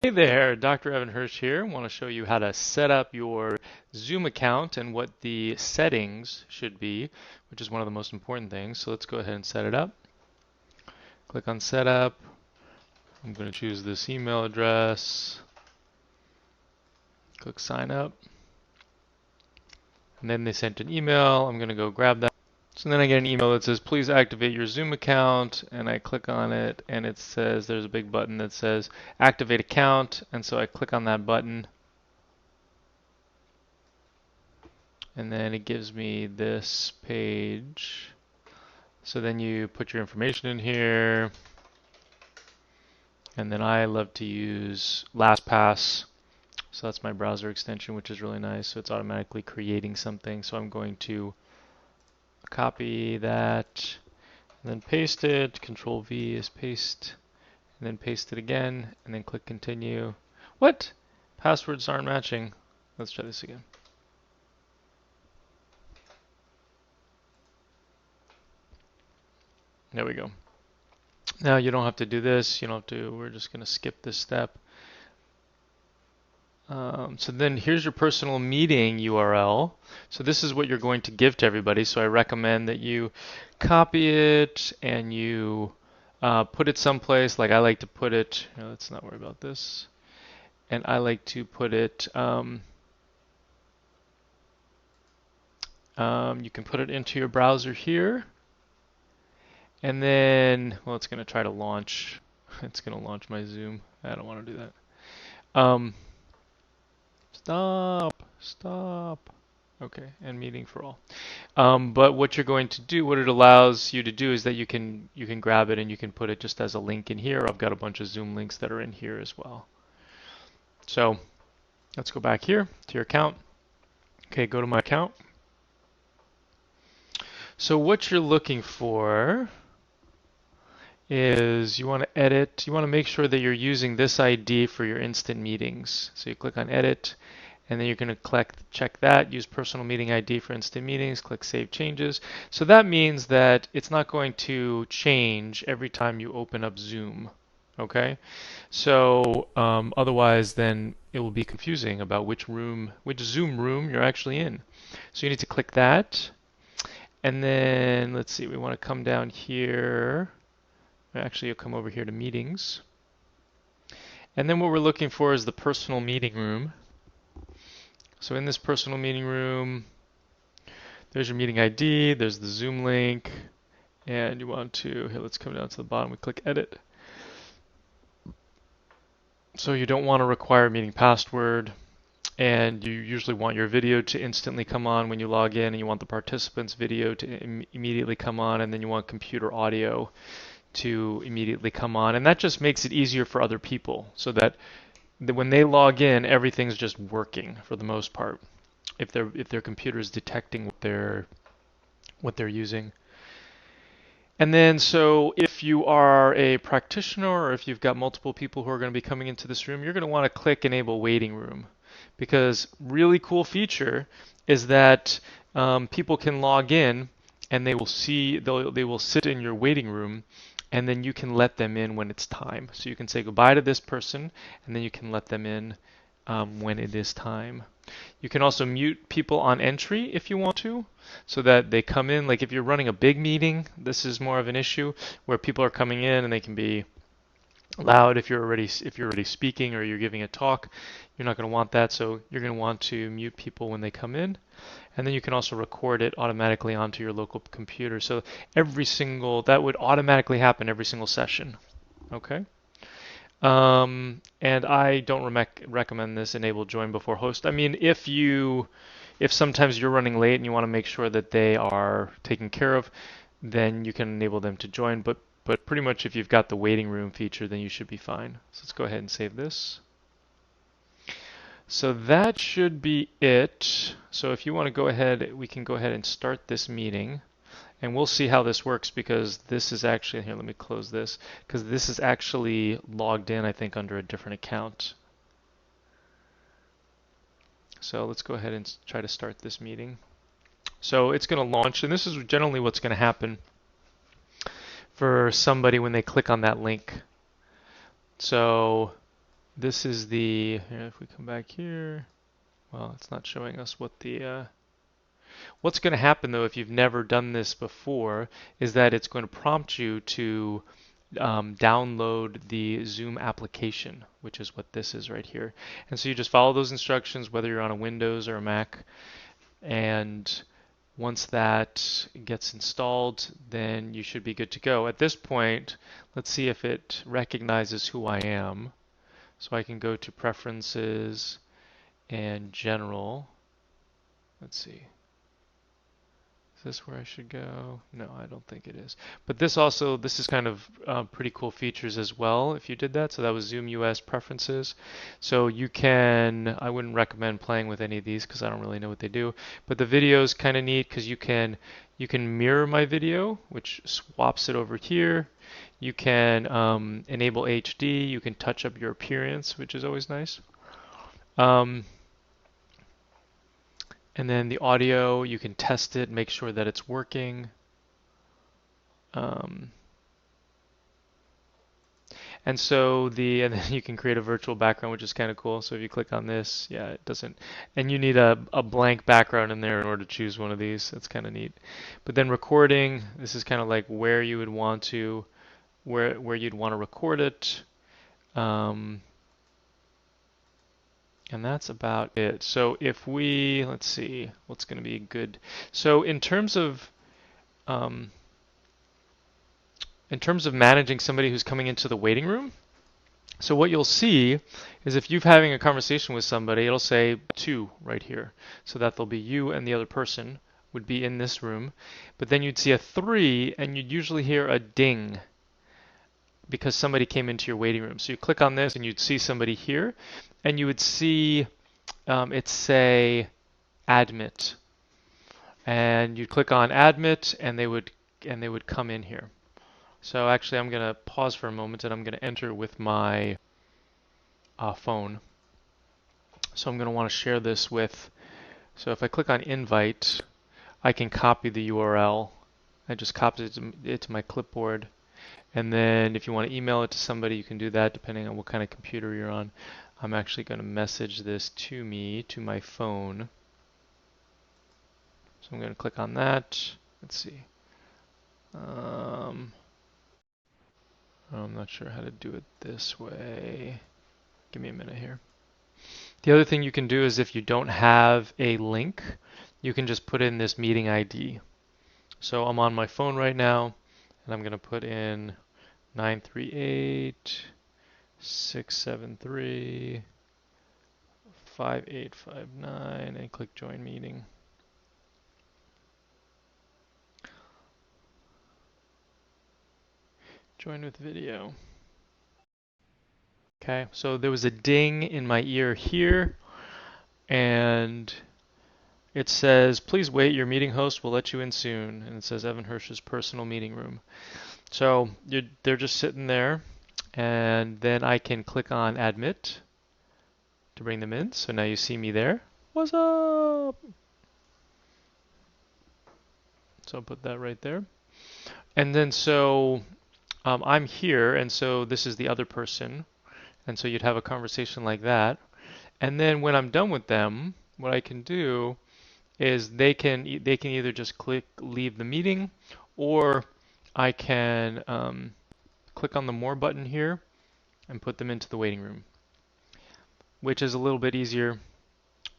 Hey there, Dr. Evan Hirsch here. I want to show you how to set up your Zoom account and what the settings should be, which is one of the most important things. So let's go ahead and set it up. Click on Setup. I'm going to choose this email address. Click Sign Up. And then they sent an email. I'm going to go grab that. So then I get an email that says, please activate your Zoom account, and I click on it, and it says there's a big button that says activate account, and so I click on that button, and then it gives me this page. So then you put your information in here, and then I love to use LastPass. So that's my browser extension, which is really nice. So it's automatically creating something. So I'm going to copy that and then paste it. Control V is paste, and then paste it again, and then click continue. What? Passwords aren't matching. Let's try this again. There we go. Now you don't have to do this. You don't have to. We're just going to skip this step. So then here's your personal meeting URL. So this is what you're going to give to everybody. So I recommend that you copy it and you put it someplace. Like I like to put it, let's not worry about this. And I like to put it, you can put it into your browser here. And then, well, it's going to try to launch. It's going to launch my Zoom. I don't want to do that. Stop. Okay, and meeting for all. But what you're going to do, what it allows you to do is that you can grab it and you can put it just as a link in here. I've got a bunch of Zoom links that are in here as well. So let's go back here to your account. Okay, go to my account. So what you're looking for is you want to edit, you want to make sure that you're using this ID for your instant meetings. So you click on edit, and then you're going to check that, use personal meeting ID for instant meetings, click save changes. So that means that it's not going to change every time you open up Zoom. Okay, so otherwise then it will be confusing about which Zoom room you're actually in. So you need to click that, and then let's see, we want to come down here. Actually, you'll come over here to meetings. And then what we're looking for is the personal meeting room. So in this personal meeting room, there's your meeting ID, there's the Zoom link, and you want to, here, let's come down to the bottom, we click edit. So you don't want to require a meeting password, and you usually want your video to instantly come on when you log in, and you want the participants' video to immediately come on, and then you want computer audio to immediately come on, and that just makes it easier for other people so that when they log in, everything's just working for the most part. If their computer is detecting what they're using. And then so if you are a practitioner or if you've got multiple people who are going to be coming into this room, you're going to want to click enable waiting room, because really cool feature is that people can log in and they will sit in your waiting room, and then you can let them in when it's time. So you can say goodbye to this person, and then you can let them in when it is time. You can also mute people on entry if you want to, so that they come in. Like if you're running a big meeting, this is more of an issue where people are coming in and they can be loud if you're already speaking or you're giving a talk. You're not going to want that, so you're going to want to mute people when they come in. And then you can also record it automatically onto your local computer. So that would automatically happen every single session. Okay. And I don't recommend this enable join before host. I mean, if sometimes you're running late and you want to make sure that they are taken care of, then you can enable them to join. But pretty much if you've got the waiting room feature, then you should be fine. So let's go ahead and save this. So that should be it. So if you want to go ahead, we can go ahead and start this meeting. And we'll see how this works, because this is actually, here, let me close this, because this is actually logged in, I think, under a different account. So let's go ahead and try to start this meeting. So it's going to launch, and this is generally what's going to happen for somebody when they click on that link. So this is the, if we come back here, well, it's not showing us what the, what's going to happen though if you've never done this before is that it's going to prompt you to download the Zoom application, which is what this is right here. And so you just follow those instructions, whether you're on a Windows or a Mac, and once that gets installed, then you should be good to go. At this point, let's see if it recognizes who I am. So I can go to Preferences and General. Let's see. Is this where I should go? No, I don't think it is. But this is kind of pretty cool features as well if you did that. So that was Zoom US Preferences. So you can, I wouldn't recommend playing with any of these because I don't really know what they do. But the video is kind of neat because you can mirror my video, which swaps it over here. You can enable HD. You can touch up your appearance, which is always nice. And then the audio, you can test it, make sure that it's working. And then you can create a virtual background, which is kind of cool. So if you click on this, yeah, it doesn't, and you need a blank background in there in order to choose one of these. That's kind of neat. But then recording, this is kind of like where you would want to, where you'd want to record it. And that's about it. So if we, let's see, what's going to be good. So in terms of managing somebody who's coming into the waiting room, so what you'll see is if you're having a conversation with somebody, it'll say 2 right here. So that there'll be you and the other person would be in this room. But then you'd see a 3 and you'd usually hear a ding because somebody came into your waiting room. So you click on this and you'd see somebody here and you would see it say admit. And you'd click on admit and they would come in here. So actually I'm going to pause for a moment and I'm going to enter with my phone. So I'm going to want to share this with, so if I click on invite, I can copy the URL. I just copied it to my clipboard. And then if you want to email it to somebody, you can do that depending on what kind of computer you're on. I'm actually going to message this to my phone. So I'm going to click on that. Let's see. I'm not sure how to do it this way. Give me a minute here. The other thing you can do is if you don't have a link, you can just put in this meeting ID. So I'm on my phone right now, and I'm going to put in 938-673-5859 and click join meeting. Join with video. Okay, so there was a ding in my ear here, and it says, please wait, your meeting host will let you in soon. And it says Evan Hirsch's personal meeting room. So they're just sitting there, and then I can click on admit to bring them in. So now you see me there. What's up? So I'll put that right there. And then so I'm here, and so this is the other person. And so you'd have a conversation like that. And then when I'm done with them, what I can do is they can either just click leave the meeting, or I can click on the more button here and put them into the waiting room, which is a little bit easier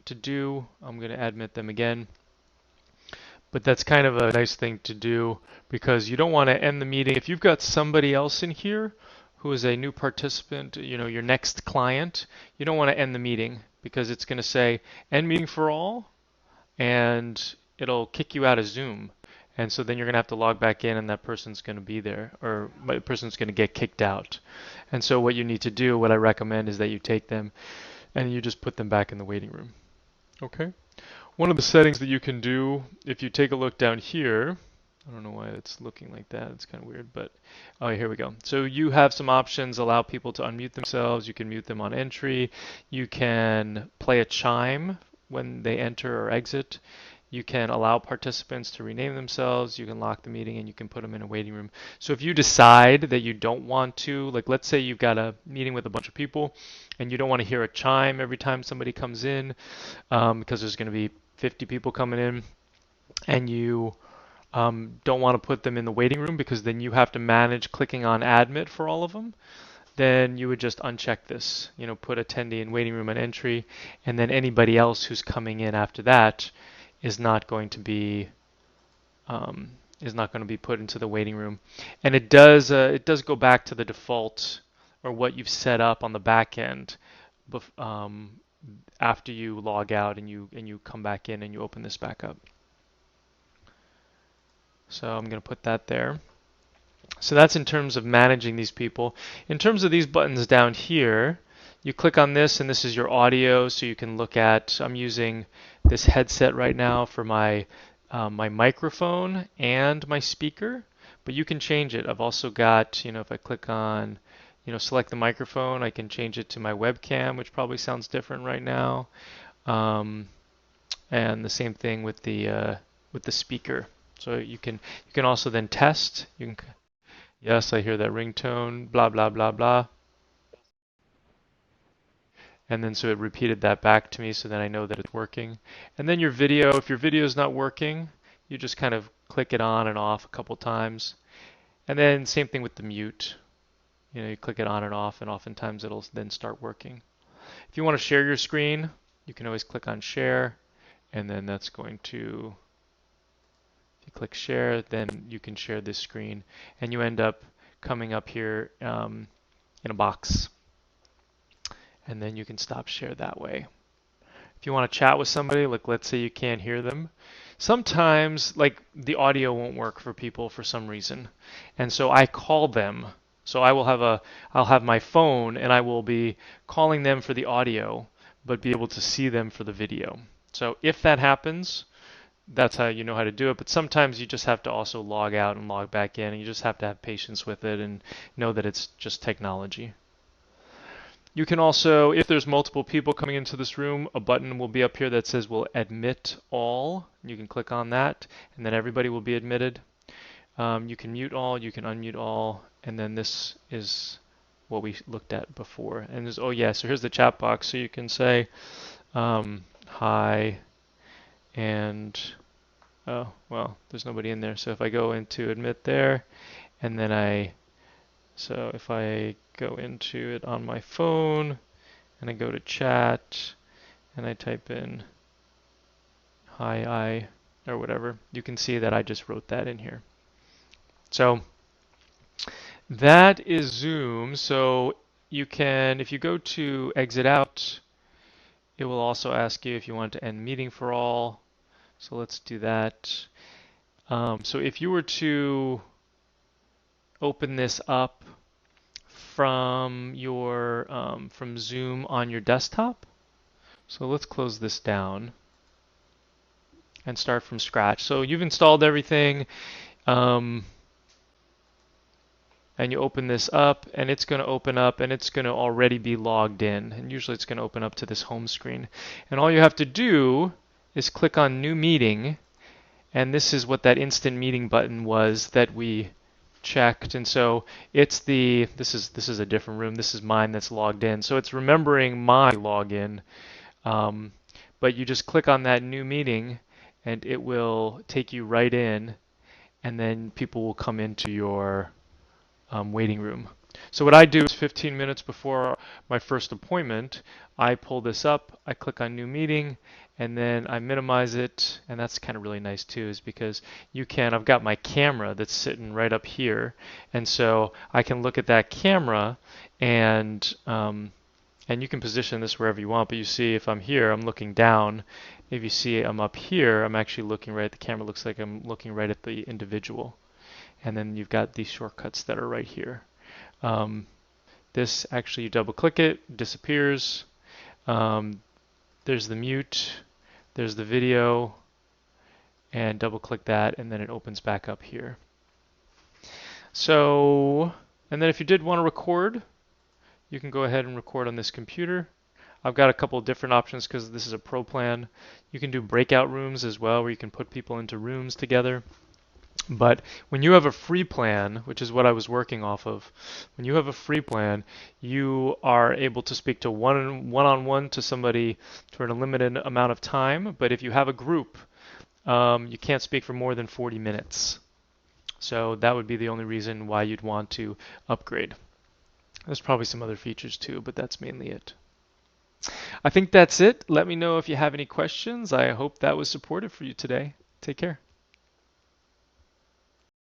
to do. I'm going to admit them again. But that's kind of a nice thing to do because you don't want to end the meeting. If you've got somebody else in here who is a new participant, you know, your next client, you don't want to end the meeting because it's going to say end meeting for all, and it'll kick you out of Zoom. And so then you're going to have to log back in and that person's going to be there, or the person's going to get kicked out. And so what you need to do, what I recommend, is that you take them and you just put them back in the waiting room. Okay? One of the settings that you can do, if you take a look down here, I don't know why it's looking like that. It's kind of weird, but oh, here we go. So you have some options, allow people to unmute themselves. You can mute them on entry. You can play a chime when they enter or exit. You can allow participants to rename themselves, you can lock the meeting, and you can put them in a waiting room. So if you decide that you don't want to, like let's say you've got a meeting with a bunch of people and you don't want to hear a chime every time somebody comes in, because there's going to be 50 people coming in, and you don't want to put them in the waiting room because then you have to manage clicking on admit for all of them, then you would just uncheck this, put attendee in waiting room and entry, and then anybody else who's coming in after that is not going to be put into the waiting room. And it does go back to the default or what you've set up on the back end after you log out and you come back in and you open this back up. So I'm going to put that there. So that's in terms of managing these people. In terms of these buttons down here, you click on this and this is your audio, so you can look at, I'm using this headset right now for my microphone and my speaker, but you can change it. I've also got, if I click on, select the microphone, I can change it to my webcam, which probably sounds different right now. And the same thing with the speaker. So you can also then test. Yes, I hear that ringtone, blah, blah, blah, blah. And then so it repeated that back to me so then I know that it's working. And then your video, if your video is not working, you just kind of click it on and off a couple times. And then same thing with the mute. You click it on and off and oftentimes it'll then start working. If you want to share your screen, you can always click on share and then that's going to, if you click share, then you can share this screen and you end up coming up here in a box. And then you can stop share that way. If you want to chat with somebody, like let's say you can't hear them, sometimes like the audio won't work for people for some reason. And so I call them. So I'll have my phone and I will be calling them for the audio, but be able to see them for the video. So if that happens, that's how you know how to do it. But sometimes you just have to also log out and log back in, and you just have to have patience with it and know that it's just technology. You can also, if there's multiple people coming into this room, a button will be up here that says we'll admit all. You can click on that and then everybody will be admitted. You can mute all, you can unmute all, and then this is what we looked at before. And there's, oh yeah, so here's the chat box. So you can say hi and, oh, well, there's nobody in there. So if I go into admit there and then so if I go into it on my phone and I go to chat and I type in hi or whatever, you can see that I just wrote that in here. So that is Zoom. So you can, if you go to exit out, it will also ask you if you want to end meeting for all. So let's do that. So if you were to open this up from from Zoom on your desktop. So let's close this down and start from scratch. So you've installed everything, and you open this up, and it's going to open up, and it's going to already be logged in. And usually it's going to open up to this home screen. And all you have to do is click on New Meeting, and this is what that instant meeting button was that we checked. And so it's this is a different room. This is mine that's logged in. So it's remembering my login. But you just click on that new meeting and it will take you right in, and then people will come into your waiting room. So what I do is 15 minutes before my first appointment, I pull this up, I click on new meeting, and then I minimize it. And that's kind of really nice too, is because I've got my camera that's sitting right up here, and so I can look at that camera and you can position this wherever you want, but you see if I'm here, I'm looking down. If you see I'm up here, I'm actually looking right at the camera. Looks like I'm looking right at the individual. And then you've got these shortcuts that are right here. This actually, you double click it, disappears. There's the mute, there's the video, and double click that, and then it opens back up here. So, and then if you did want to record, you can go ahead and record on this computer. I've got a couple of different options because this is a pro plan. You can do breakout rooms as well, where you can put people into rooms together. But when you have a free plan, which is what I was working off of, when you have a free plan, you are able to speak to one-on-one to somebody for an limited amount of time. But if you have a group, you can't speak for more than 40 minutes. So that would be the only reason why you'd want to upgrade. There's probably some other features too, but that's mainly it. I think that's it. Let me know if you have any questions. I hope that was supportive for you today. Take care.